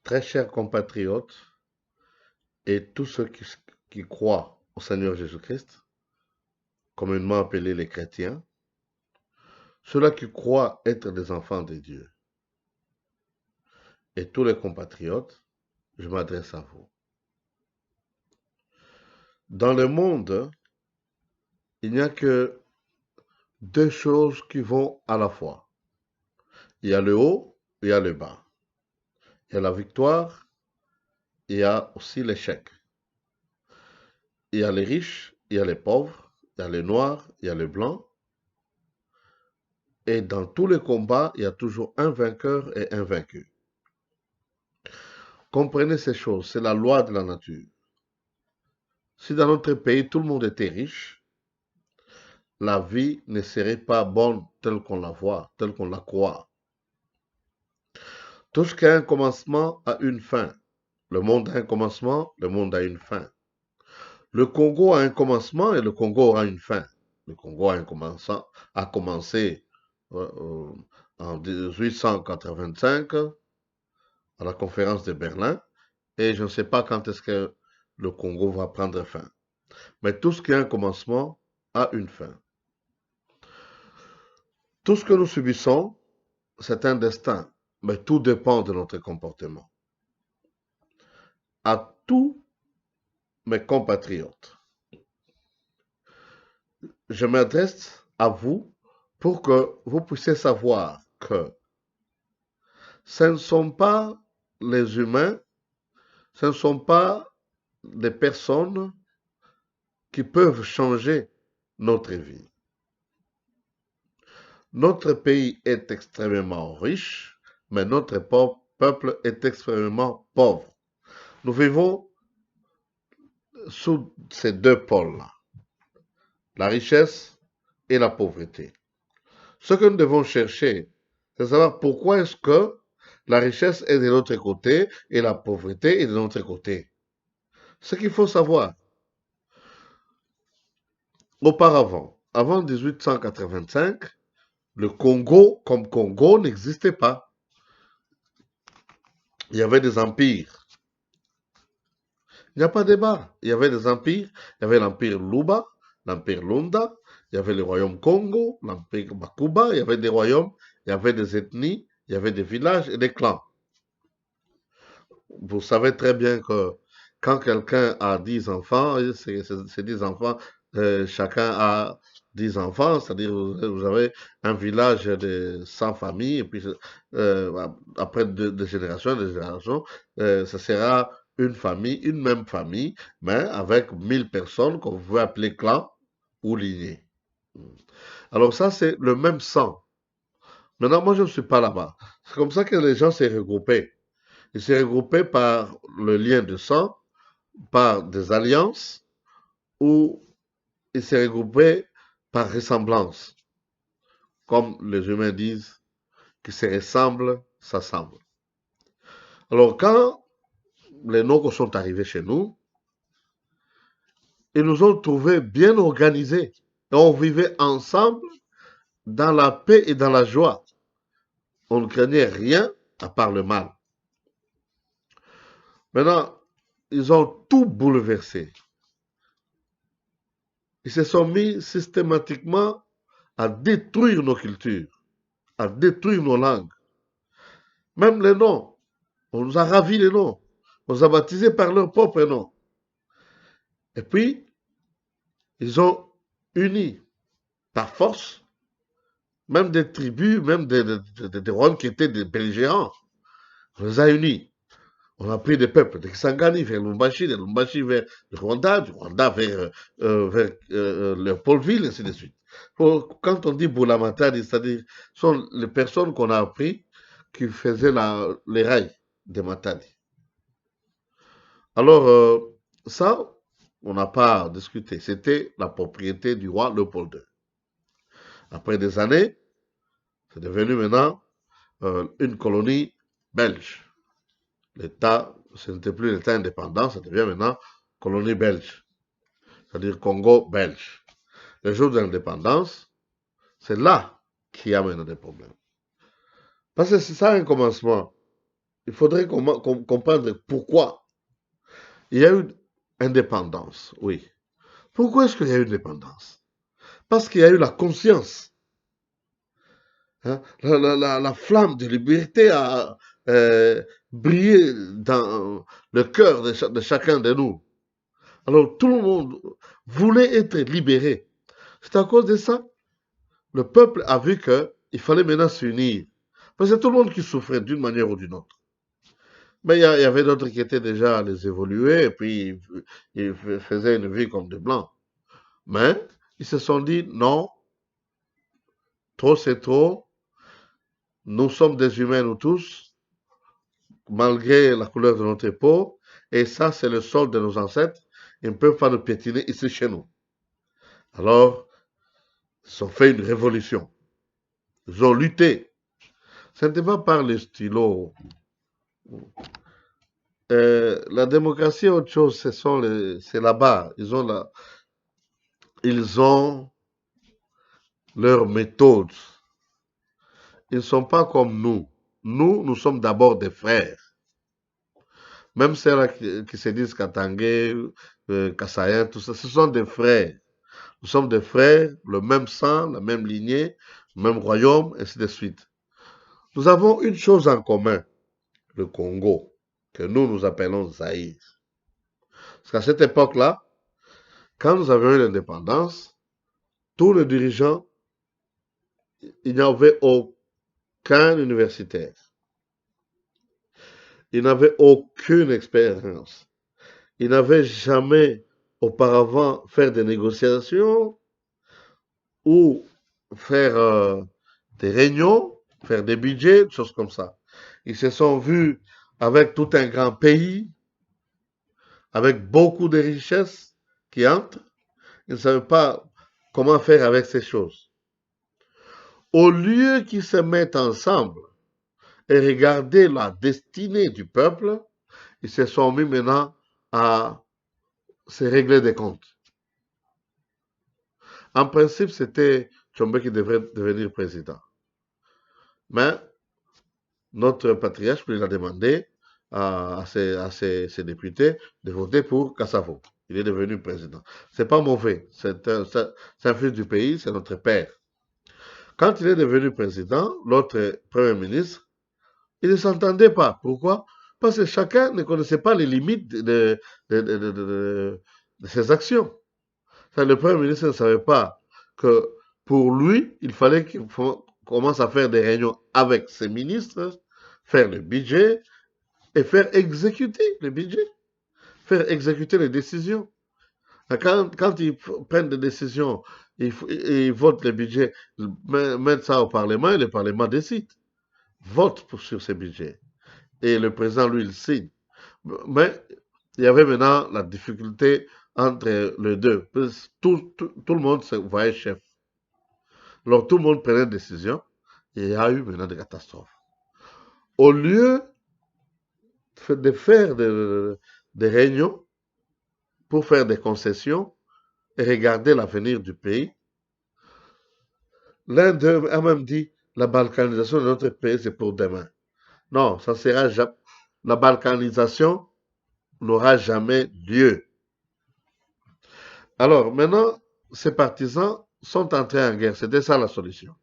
Très chers compatriotes et tous ceux qui croient au Seigneur Jésus-Christ, communément appelés les chrétiens, ceux-là qui croient être des enfants de Dieu, et tous les compatriotes, je m'adresse à vous. Dans le monde, il n'y a que deux choses qui vont à la fois. Il y a le haut, il y a le bas. Il y a la victoire, il y a aussi l'échec. Il y a les riches, il y a les pauvres, il y a les noirs, il y a les blancs. Et dans tous les combats, il y a toujours un vainqueur et un vaincu. Comprenez ces choses, c'est la loi de la nature. Si dans notre pays tout le monde était riche, la vie ne serait pas bonne telle qu'on la voit, telle qu'on la croit. Tout ce qui a un commencement a une fin. Le monde a un commencement, le monde a une fin. Le Congo a un commencement et le Congo aura une fin. Le Congo a commencé en 1885 à la conférence de Berlin et je ne sais pas quand est-ce que le Congo va prendre fin. Mais tout ce qui a un commencement a une fin. Tout ce que nous subissons, c'est un destin, mais tout dépend de notre comportement. À tous mes compatriotes, je m'adresse à vous pour que vous puissiez savoir que ce ne sont pas les humains, ce ne sont pas des personnes qui peuvent changer notre vie. Notre pays est extrêmement riche, mais notre peuple est extrêmement pauvre. Nous vivons sous ces deux pôles-là, la richesse et la pauvreté. Ce que nous devons chercher, c'est savoir pourquoi est-ce que la richesse est de l'autre côté et la pauvreté est de l'autre côté. Ce qu'il faut savoir, auparavant, avant 1885, le Congo comme Congo n'existait pas. Il y avait des empires. Il n'y a pas de débat. Il y avait des empires. Il y avait l'empire Luba, l'empire Lunda, il y avait le royaume Congo, l'empire Bakuba, il y avait des royaumes, il y avait des ethnies, il y avait des villages et des clans. Vous savez très bien que quand quelqu'un a 10 enfants, c'est 10 enfants, chacun a 10 enfants, c'est-à-dire vous avez un village de 100 familles, et puis après de générations, ça sera une famille, une même famille, mais avec 1000 personnes qu'on veut appeler clan ou lignée. Alors ça, c'est le même sang. Maintenant, moi, je ne suis pas là-bas. C'est comme ça que les gens s'est regroupés. Ils s'est regroupé par le lien de sang, par des alliances, ou ils s'est regroupé par ressemblance. Comme les humains disent, qui se ressemblent, s'assemblent. Alors, quand les Nogos sont arrivés chez nous, ils nous ont trouvés bien organisés. Et on vivait ensemble dans la paix et dans la joie. On ne craignait rien à part le mal. Maintenant, ils ont tout bouleversé. Ils se sont mis systématiquement à détruire nos cultures, à détruire nos langues. Même les noms, on nous a ravi les noms. On nous a baptisés par leur propre nom. Et puis, ils ont uni par force, même des tribus, même des royaumes qui étaient des belligérants. On les a unis. On a pris des peuples de Kisangani vers Lumbashi, de Lumbashi vers le Rwanda, du Rwanda vers Léopoldville, ainsi de suite. Quand on dit Boulamatadi, c'est-à-dire sont les personnes qu'on a appris qui faisaient les rails de Matadi. Alors, ça, on n'a pas discuté. C'était la propriété du roi Léopold II. Après des années, c'est devenu maintenant une colonie belge. L'État, ce n'était plus l'État indépendant, ça devient maintenant colonie belge, c'est-à-dire Congo belge. Les jours de l'indépendance, c'est là qu'il y a maintenant des problèmes. Parce que c'est ça un commencement. il faudrait comprendre pourquoi il y a eu indépendance, oui. Pourquoi est-ce qu'il y a eu indépendance? Parce qu'il y a eu la conscience. Hein. La flamme de liberté a brillé dans le cœur de chacun de nous. Alors tout le monde voulait être libéré. C'est à cause de ça. Le peuple a vu qu'il fallait maintenant s'unir. Parce que c'est tout le monde qui souffrait d'une manière ou d'une autre. Mais il y avait d'autres qui étaient déjà les évolués et puis ils faisaient une vie comme des blancs. Mais ils se sont dit non, trop c'est trop. Nous sommes des humains, nous tous, malgré la couleur de notre peau. Et ça, c'est le sol de nos ancêtres. Ils ne peuvent pas nous piétiner ici chez nous. Alors, ils ont fait une révolution. Ils ont lutté. Ce n'était pas par les stylos. La démocratie est autre chose, c'est là-bas. Ils ont leurs méthodes. Ils ne sont pas comme nous. Nous sommes d'abord des frères. Même ceux-là qui se disent Katangé, Kassayen, tout ça, ce sont des frères. Nous sommes des frères, le même sang, la même lignée, le même royaume, ainsi de suite. Nous avons une chose en commun, le Congo, que nous appelons Zaïre. Parce qu'à cette époque-là, quand nous avions eu l'indépendance, tous les dirigeants, il n'y avait aucun universitaire. Ils n'avaient aucune expérience. Ils n'avaient jamais auparavant fait des négociations ou faire des réunions, faire des budgets, des choses comme ça. Ils se sont vus avec tout un grand pays, avec beaucoup de richesses qui entrent. Ils ne savaient pas comment faire avec ces choses. Au lieu qu'ils se mettent ensemble et regarder la destinée du peuple, ils se sont mis maintenant à se régler des comptes. En principe, c'était Tchombe qui devrait devenir président. Mais notre patriarche lui a demandé à ses députés de voter pour Kassavo. Il est devenu président. C'est pas mauvais. C'est un fils du pays, c'est notre père. Quand il est devenu président, l'autre premier ministre, il ne s'entendait pas. Pourquoi? Parce que chacun ne connaissait pas les limites de ses actions. Le premier ministre ne savait pas que pour lui, il fallait qu'il commence à faire des réunions avec ses ministres, faire le budget et faire exécuter le budget, faire exécuter les décisions. Quand ils prennent des décisions, ils votent le budget, mettent ça au Parlement et le Parlement décide, vote sur ces budgets. Et le président, lui, il signe. Mais il y avait maintenant la difficulté entre les deux. Tout le monde se voyait chef. Alors tout le monde prenait une décision et il y a eu maintenant des catastrophes. Au lieu de faire des réunions pour faire des concessions et regarder l'avenir du pays, l'un d'eux a même dit la balkanisation de notre pays, c'est pour demain. Non, ça sera jamais. La balkanisation n'aura jamais lieu. Alors maintenant, ces partisans sont entrés en guerre. C'était ça la solution.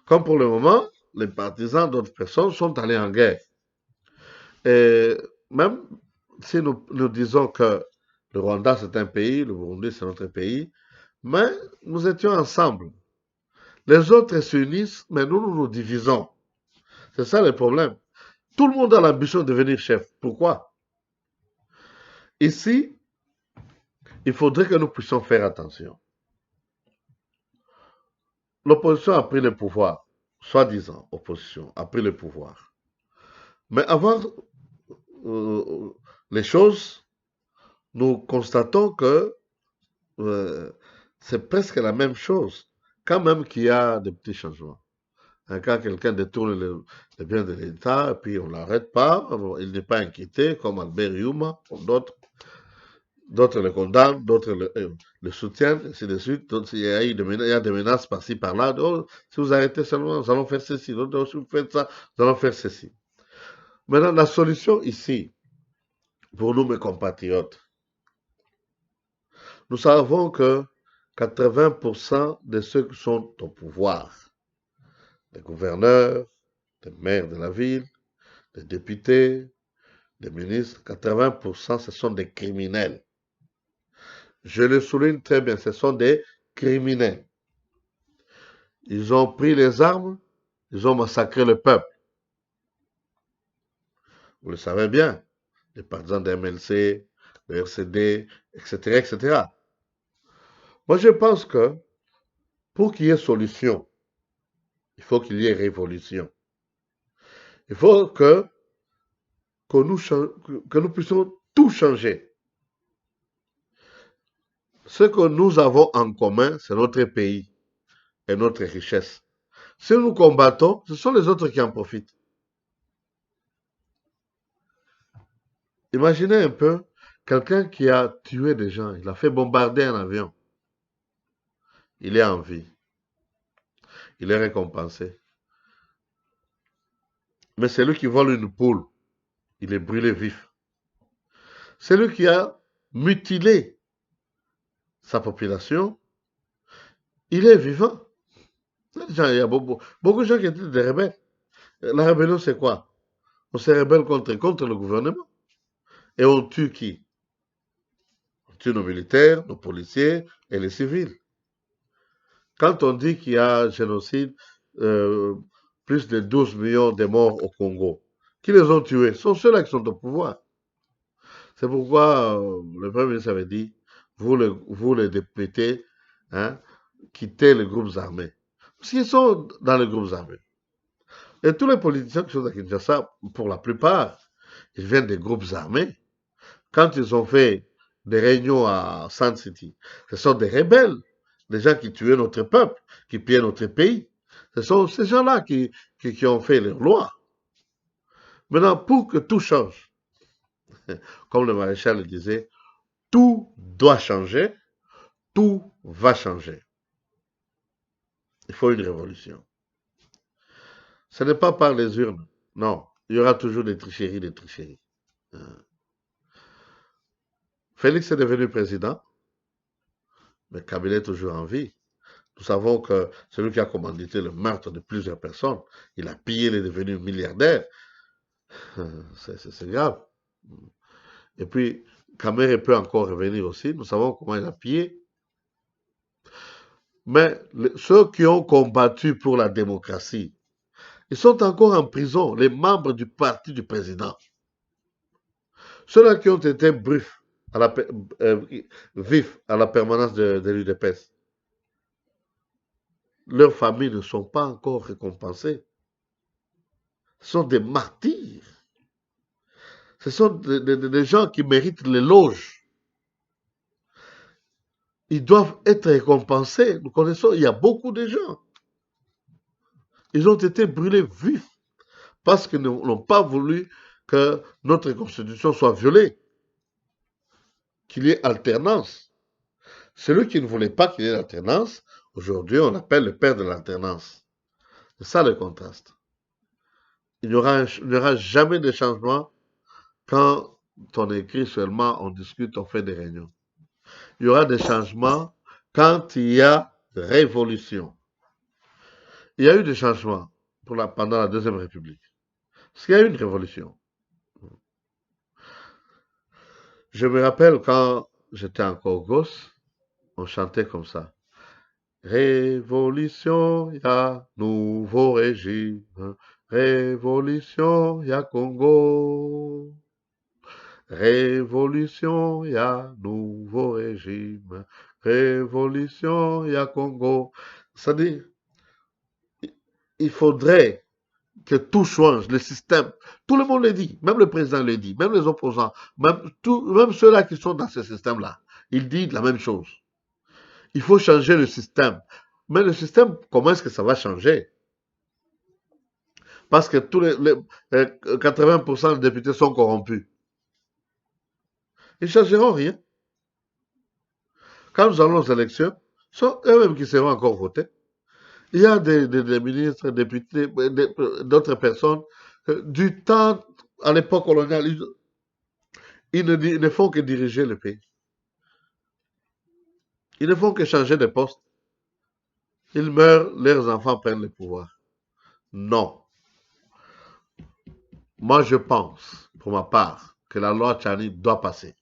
Comme pour le moment, les partisans d'autres personnes sont allés en guerre. Et même si nous disons que le Rwanda c'est un pays, le Burundi c'est notre pays, mais nous étions ensemble. Les autres s'unissent, mais nous nous divisons. C'est ça le problème. Tout le monde a l'ambition de devenir chef. Pourquoi? Ici, il faudrait que nous puissions faire attention. L'opposition a pris le pouvoir, soi-disant opposition, a pris le pouvoir. Mais avant les choses, nous constatons que c'est presque la même chose, quand même qu'il y a des petits changements. Quand quelqu'un détourne les biens de l'État, et puis on ne l'arrête pas, il n'est pas inquiété, comme Albert Yuma, comme d'autres. D'autres le condamnent, d'autres le soutiennent, ainsi de suite. Il y a des menaces par-ci, par-là. Oh, si vous arrêtez seulement, nous allons faire ceci. Si vous faites ça, nous allons faire ceci. Maintenant, la solution ici, pour nous, mes compatriotes, nous savons que 80% de ceux qui sont au pouvoir, des gouverneurs, des maires de la ville, des députés, des ministres, 80% ce sont des criminels. Je le souligne très bien, ce sont des criminels. Ils ont pris les armes, ils ont massacré le peuple. Vous le savez bien, les partisans de MLC, le RCD, etc., etc. Moi, je pense que pour qu'il y ait solution, il faut qu'il y ait révolution. Il faut que nous puissions tout changer. Ce que nous avons en commun, c'est notre pays et notre richesse. Si nous combattons, ce sont les autres qui en profitent. Imaginez un peu quelqu'un qui a tué des gens, il a fait bombarder un avion. Il est en vie, il est récompensé. Mais celui qui vole une poule, il est brûlé vif. Celui qui a mutilé sa population, il est vivant. Il y a beaucoup de gens qui étaient des rebelles. La rébellion, c'est quoi? On se rebelle contre le gouvernement. Et on tue qui? On tue nos militaires, nos policiers et les civils. Quand on dit qu'il y a génocide, euh, plus de 12 millions de morts au Congo, qui les ont tués? Ce sont ceux-là qui sont au pouvoir. C'est pourquoi le Premier ministre avait dit, vous les députés, hein, quittez les groupes armés. Parce qu'ils sont dans les groupes armés. Et tous les politiciens qui sont à Kinshasa, pour la plupart, ils viennent des groupes armés. Quand ils ont fait des réunions à Sun City, ce sont des rebelles, des gens qui tuaient notre peuple, qui pillaient notre pays. Ce sont ces gens-là qui ont fait les lois. Maintenant, pour que tout change, comme le maréchal le disait, tout doit changer, tout va changer. Il faut une révolution. Ce n'est pas par les urnes, non. Il y aura toujours des tricheries, des tricheries. Félix est devenu président, mais Kabila est toujours en vie. Nous savons que celui qui a commandité le meurtre de plusieurs personnes, il a pillé, il est devenu milliardaire. C'est grave. Et puis, Kamere peut encore revenir aussi. Nous savons comment il a pillé. Mais ceux qui ont combattu pour la démocratie, ils sont encore en prison, les membres du parti du président. Ceux-là qui ont été vifs à la permanence de l'UDPS, leurs familles ne sont pas encore récompensées. Ce sont des martyrs. Ce sont des gens qui méritent l'éloge. Ils doivent être récompensés. Nous connaissons, il y a beaucoup de gens. Ils ont été brûlés vifs parce qu'ils n'ont pas voulu que notre constitution soit violée, qu'il y ait alternance. Celui qui ne voulait pas qu'il y ait alternance, aujourd'hui on l'appelle le père de l'alternance. C'est ça le contraste. Il n'y aura jamais de changement quand on écrit seulement, on discute, on fait des réunions. Il y aura des changements quand il y a révolution. Il y a eu des changements pendant la Deuxième République. Parce qu'il y a eu une révolution. Je me rappelle quand j'étais encore gosse, on chantait comme ça. Révolution, il y a nouveau régime. Révolution, il y a Congo. Révolution, il y a nouveau régime. Révolution, il y a Congo. C'est-à-dire, il faudrait que tout change, le système. Tout le monde le dit, même le président le dit, même les opposants, même ceux-là qui sont dans ce système-là. Ils disent la même chose. Il faut changer le système. Mais le système, comment est-ce que ça va changer? Parce que 80% des députés sont corrompus. Ils ne changeront rien. Quand nous allons aux élections, ce sont eux-mêmes qui seront encore votés. Il y a des ministres, députés, d'autres personnes, du temps à l'époque coloniale, ils ne font que diriger le pays. Ils ne font que changer de poste. Ils meurent, leurs enfants prennent le pouvoir. Non. Moi, je pense, pour ma part, que la loi Tchani doit passer.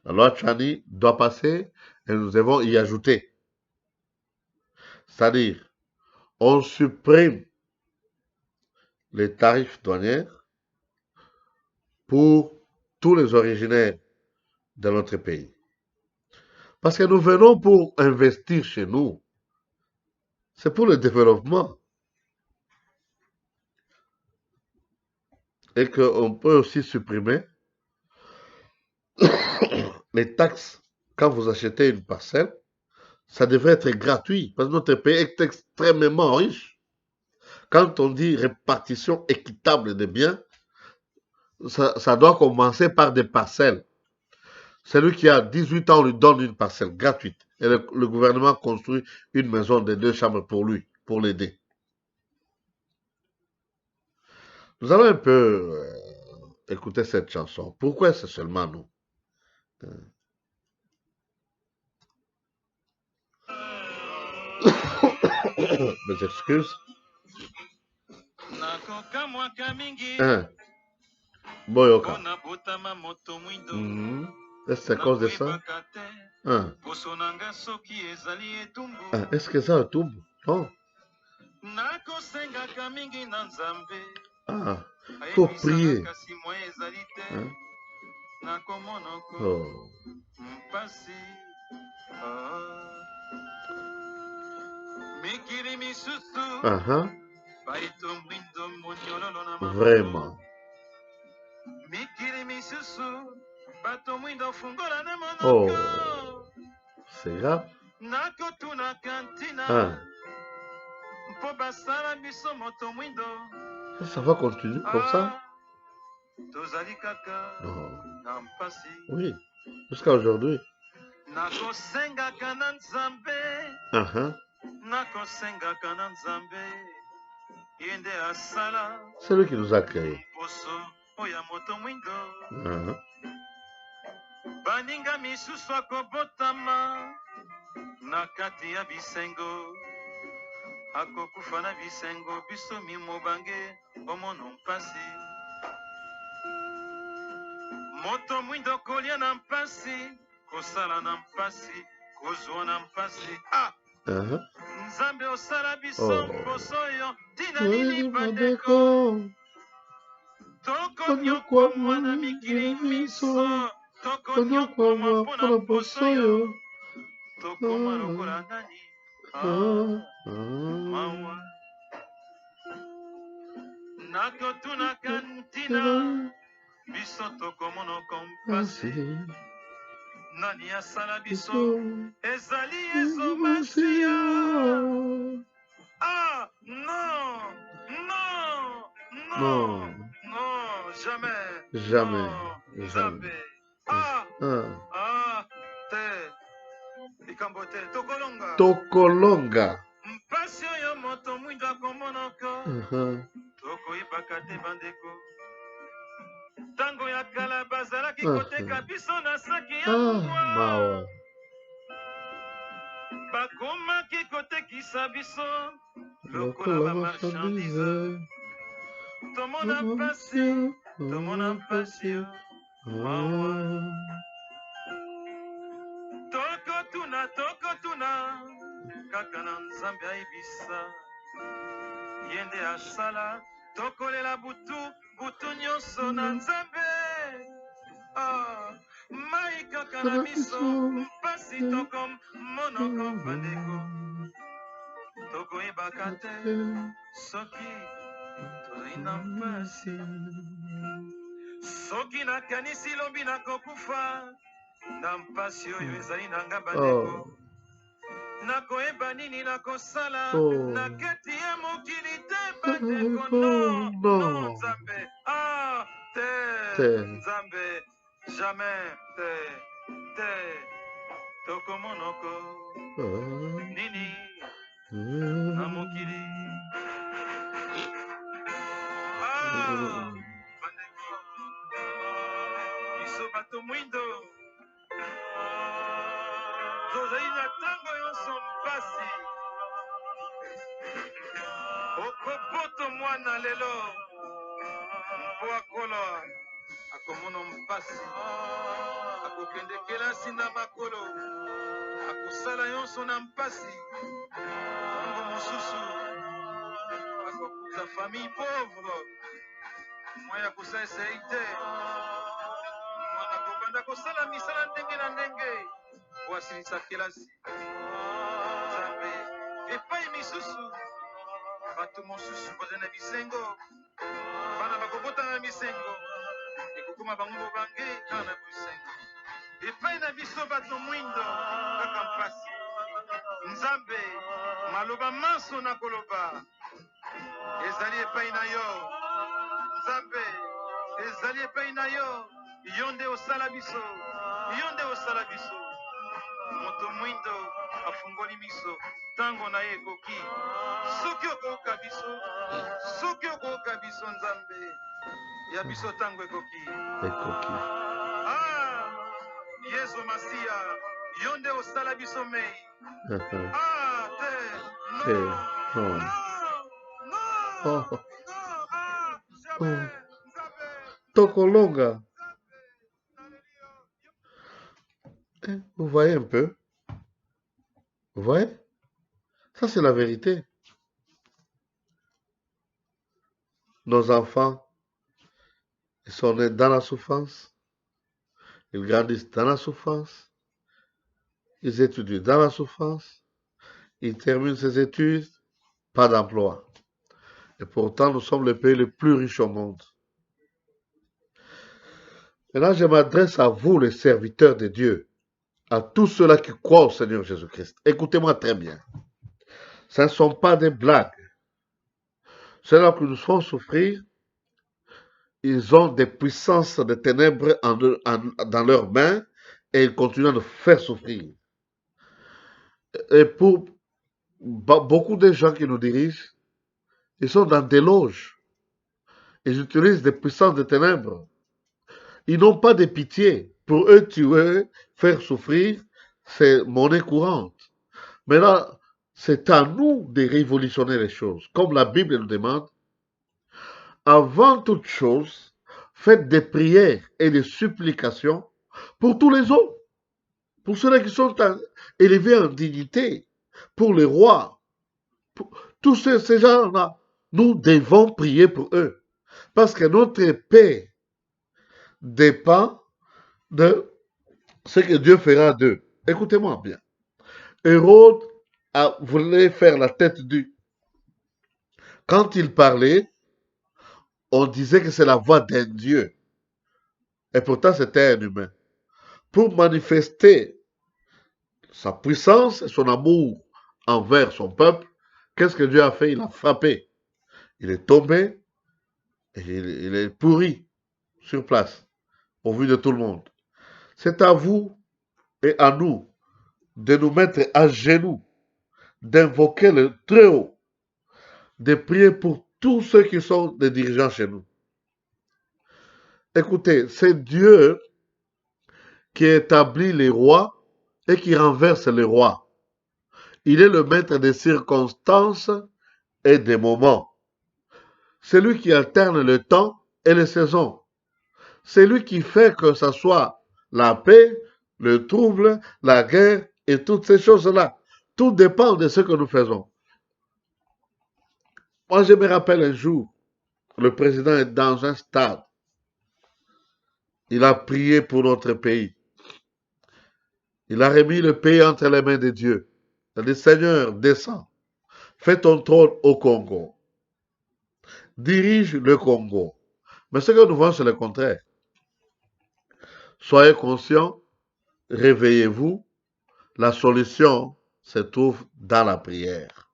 La loi Tchani doit passer et nous devons y ajouter. C'est-à-dire, on supprime les tarifs douaniers pour tous les originaires de notre pays. Parce que nous venons pour investir chez nous. C'est pour le développement. Et qu'on peut aussi supprimer les taxes quand vous achetez une parcelle. Ça devrait être gratuit parce que notre pays est extrêmement riche. Quand on dit répartition équitable des biens, ça doit commencer par des parcelles. Celui qui a 18 ans, on lui donne une parcelle gratuite. Et le gouvernement construit une maison de 2 chambres pour lui, pour l'aider. Nous allons un peu écouter cette chanson. Pourquoi c'est seulement nous? Mes excuses. Hein, Boyoka. Est-ce que c'est à cause de ça? Hein. Ah, est-ce que ça a tout? Non. Ah, faut prier. Hein? Oh. Ah, ah. Vraiment. Oh, c'est grave. Ah. Ça va continuer comme ça? Non. Oui, jusqu'à aujourd'hui. Ah, ah. C'est lui qui nous a créés. Ah. Baninga misusu akobotama na kati ya bisengo akokufa na bisengo biso mimobange omono mpasi moto mwindo kolia na mpasi kosala na mpasi kozwa na mpasi nzambe osala biso mposo oyo tina nini bandeko tokonyokwa mwana mikili miso tokonyokwa mpona mposo oyo tokoma lokola nani mawa nakotunaka ntina biso tokomonoko mpasi nani asala biso ezali ezomasiya non non non non jamais nzambe te likambo te tokolonga mpasi oyo moto mwindo akomonoko tokoyebaka te bandeko ntango ya kala bazalaki koteka biso na saki ya mbwa bakomaki kotekisa biso lokola bamarchandise tomona mpasi mawa tokotuna kaka na nzambe ayebisa ye nde asala tokolela butu nyonso na nzambe mai kaka na miso mpasi tokomonoko bandeko tokoyebaka te soki tozali na mpasi soki nakanisi lobi nakokufa na mpasi oyo ezali na nga bandeko nakoyeba nini nakosala na kati ya mokili te bandeko no nzambe te nzambe jamais te tokomonoko nini na mokili Biso bato mwindo tozali na ntango nyonso mpasi okopoto mwana lelo mpo akolo akomona mpasi akokende kelasi na makolo akosala nyonso na mpasi ntango mosusu akokuta famille pauvre mwa ya kosaisei te mwana kobanda kosala misala ndenge na ndenge po asilisa kelasi nzambe epai misusu bato mosusu bazali na bisengo bana bakobota na bisengo ekokoma bango bobange kaka na bisengo epai na biso bato mwindo kaka mpasi nzambe maloba manso na koloba ezali epai na yo nzambe ezali epai na yo yo nde osala biso yo nde osala biso moto mwindo afungoli miso ntango na ye ekoki soki okoyoka biso soki okoyoka biso nzambe ya biso ntango ekoki yesu masiya yo nde osala biso mei te Tokolonga. Vous voyez un peu? Vous voyez? Ça, c'est la vérité. Nos enfants, ils sont nés dans la souffrance. Ils grandissent dans la souffrance. Ils étudient dans la souffrance. Ils terminent ses études, pas d'emploi. Et pourtant, nous sommes le pays le plus riche au monde. Maintenant, je m'adresse à vous, les serviteurs de Dieu, à tous ceux-là qui croient au Seigneur Jésus-Christ. Écoutez-moi très bien. Ce ne sont pas des blagues. Ceux-là qui nous font souffrir, ils ont des puissances de ténèbres dans leurs mains et ils continuent à nous faire souffrir. Et pour beaucoup de gens qui nous dirigent, ils sont dans des loges. Ils utilisent des puissances de ténèbres. Ils n'ont pas de pitié. Pour eux, tuer, faire souffrir, c'est monnaie courante. Maintenant, c'est à nous de révolutionner les choses. Comme la Bible nous demande, avant toute chose, faites des prières et des supplications pour tous les autres. Pour ceux qui sont élevés en dignité, pour les rois. Pour tous ces gens-là, nous devons prier pour eux. Parce que notre paix dépend de ce que Dieu fera d'eux. Écoutez-moi bien. Hérode voulait faire la tête du. Quand il parlait, on disait que c'est la voix d'un Dieu. Et pourtant, c'était un humain. Pour manifester sa puissance et son amour envers son peuple, qu'est-ce que Dieu a fait? Il a frappé. Il est tombé et il est pourri sur place, au vu de tout le monde. C'est à vous et à nous de nous mettre à genoux, d'invoquer le Très-Haut, de prier pour tous ceux qui sont des dirigeants chez nous. Écoutez, c'est Dieu qui établit les rois et qui renverse les rois. Il est le maître des circonstances et des moments. C'est lui qui alterne le temps et les saisons. C'est lui qui fait que ce soit la paix, le trouble, la guerre et toutes ces choses-là. Tout dépend de ce que nous faisons. Moi, je me rappelle un jour, le président est dans un stade. Il a prié pour notre pays. Il a remis le pays entre les mains de Dieu. Il a dit, Seigneur, descends. Fais ton trône au Congo. Dirige le Congo. Mais ce que nous voyons, c'est le contraire. Soyez conscients, réveillez-vous. La solution se trouve dans la prière.